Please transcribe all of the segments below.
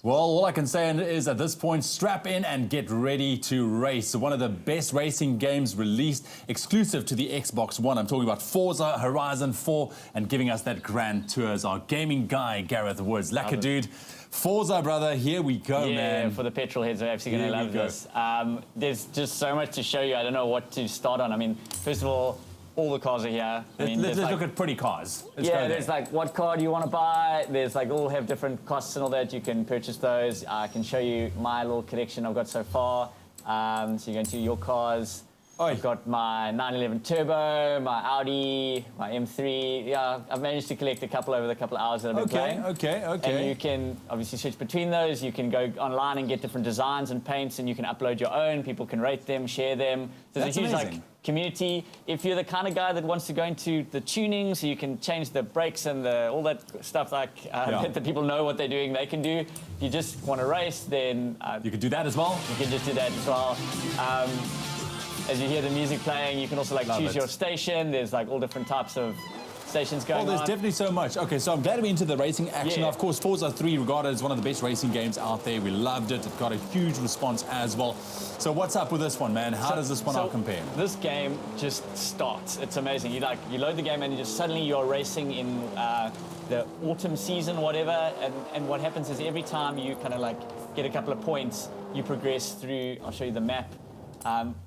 Well, all I can say is at this point, strap in and get ready to race. One of the best racing games released exclusive to the Xbox One. I'm talking about Forza Horizon 4 and giving us that grand tour is our gaming guy, Gareth Woods. Lacquer dude. Forza, brother, here we go, man. Yeah, for the petrol heads, are absolutely going to love this. There's just so much to show you. I don't know what to start on. I mean, first of all the cars are here. Let's look at pretty cars. There's like what car do you want to buy? There's like all have different costs and all that. You can purchase those. I can show you my little collection I've got so far. So you go into your cars. I've got my 911 Turbo, my Audi, my M3. Yeah, I've managed to collect a couple over the couple of hours that I've been playing. Okay. And you can obviously switch between those. You can go online and get different designs and paints, and you can upload your own. People can rate them, share them. There's a huge community. If you're the kind of guy that wants to go into the tuning, so you can change the brakes and all that stuff that people know what they're doing, they can do. If you just want to race, then you can do that as well. You can just do that as well. As you hear the music playing, you can also choose your station. There's like all different types of stations going on. There's definitely so much. Okay, so I'm glad we're into the racing action. Yeah. Of course, Forza 3 regarded as one of the best racing games out there. We loved it. It got a huge response as well. So what's up with this one, man? How does this one out compare? This game just starts. It's amazing. You load the game and you just suddenly you're racing in the autumn season, whatever. And what happens is every time you kind of get a couple of points, you progress through. I'll show you the map.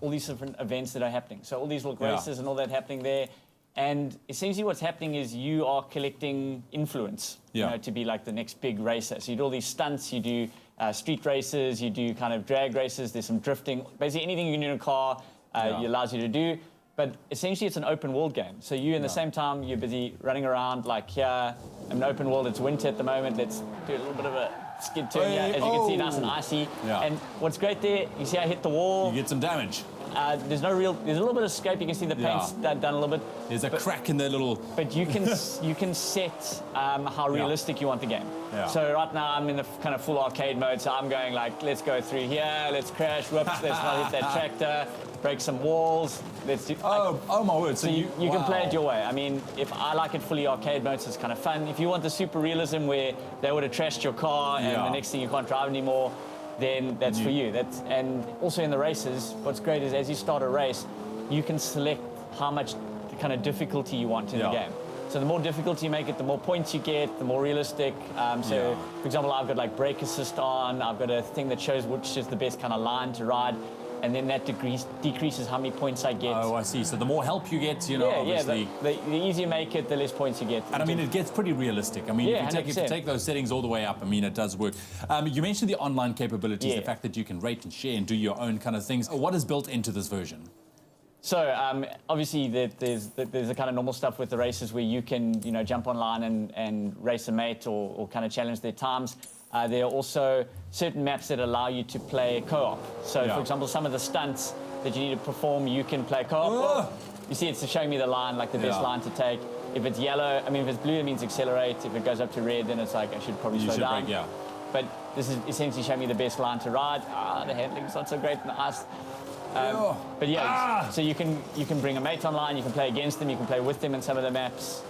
All these different events that are happening. So all these little races and all that happening there. And essentially what's happening is you are collecting influence to be like the next big racer. So you do all these stunts, you do street races, you do kind of drag races, there's some drifting. Basically anything you can do in a car it allows you to do. But essentially it's an open world game. So you in the same time, you're busy running around like here. In an open world, it's winter at the moment. Let's do a little bit of a skid turn here. As you can see, nice and icy. Yeah. And what's great there, you see I hit the wall. You get some damage. There's a little bit of scope. You can see the paint's done a little bit. There's a crack in the little... But you can set how realistic you want the game. Yeah. So right now I'm in the kind of full arcade mode, so I'm going like, let's go through here, let's crash, whoops, let's not hit that tractor, break some walls, let's do... Oh my word. So you can play it your way. I mean, if I like it fully arcade mode, so it's kind of fun. If you want the super realism where they would have trashed your car and the next thing you can't drive anymore, then that's for you. And also in the races, what's great is as you start a race, you can select how much kind of difficulty you want in the game. So the more difficulty you make it, the more points you get, the more realistic. For example, I've got like brake assist on, I've got a thing that shows which is the best kind of line to ride, and then that decreases how many points I get. Oh, I see. So the more help you get, obviously... the easier you make it, the less points you get. And I mean, it gets pretty realistic. I mean, if you take those settings all the way up, I mean, it does work. You mentioned the online capabilities, the fact that you can rate and share and do your own kind of things. What is built into this version? So obviously there's the kind of normal stuff with the races where you can jump online and race a mate or kind of challenge their times. There are also certain maps that allow you to play co-op. So for example, some of the stunts that you need to perform, you can play co-op. You see it's showing me the line, like the best line to take. If it's yellow, I mean if it's blue it means accelerate. If it goes up to red then it's like I should probably slow down. Brake, But this is essentially showing me the best line to ride. The handling's not so great in the ice. But so you can bring a mate online, you can play against them, you can play with them in some of the maps.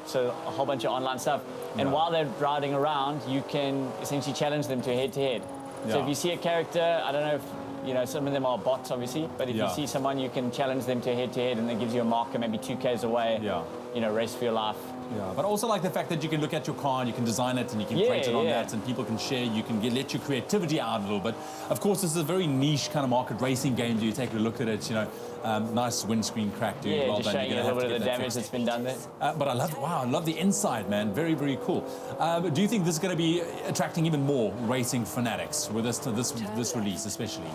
So a whole bunch of online stuff. And while they're riding around, you can essentially challenge them to head-to-head. So if you see a character, I don't know if, some of them are bots, obviously, but if you see someone, you can challenge them to head-to-head, and that gives you a marker maybe 2Ks away, race for your life. Yeah, but also like the fact that you can look at your car and you can design it and you can create it on that and people can share, you can let your creativity out a little bit. Of course, this is a very niche kind of market racing game. You take a look at it, nice windscreen crack, dude. Yeah, well just done. showing you a little bit of the damage that's been done there. But I love the inside, man. Very, very cool. Do you think this is going to be attracting even more racing fanatics with this release, especially?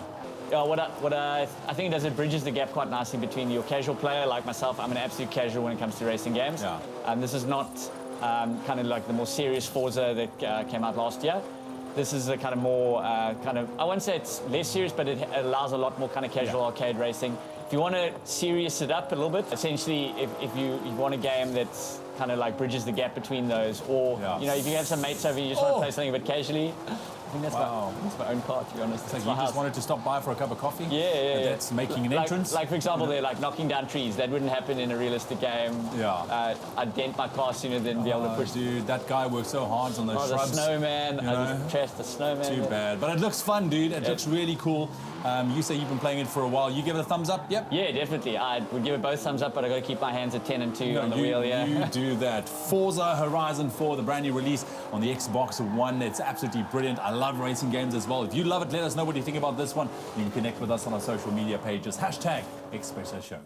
What I think it does, it bridges the gap quite nicely between your casual player like myself. I'm an absolute casual when it comes to racing games. This is not kind of like the more serious Forza that came out last year. This is a kind of more I won't say it's less serious, but it allows a lot more kind of casual arcade racing. If you want to serious it up a little bit, essentially if you want a game that's kind of like bridges the gap between those, or if you have some mates over and you just want to play something a bit casually, think that's, that's my own car, to be honest. It's like It's you my just house. wanted to stop by for a cup of coffee? Yeah. That's making an Like- entrance? Like, for example, they're like knocking down trees. That wouldn't happen in a realistic game. Yeah. I'd dent my car sooner than be able to push. Dude, that guy worked so hard on those Oh, the shrubs. snowman. You I know? just trashed the snowman. Too there. bad. But it looks fun, dude. It looks really cool. You say you've been playing it for a while. You give it a thumbs up? Yep. Yeah, definitely. I would give it both thumbs up, but I got to keep my hands at 10 and 2 on the wheel. Yeah. You do that. Forza Horizon 4, the brand new release on the Xbox One. It's absolutely brilliant. I love racing games as well. If you love it, let us know what you think about this one. You can connect with us on our social media pages. #Expresso Show.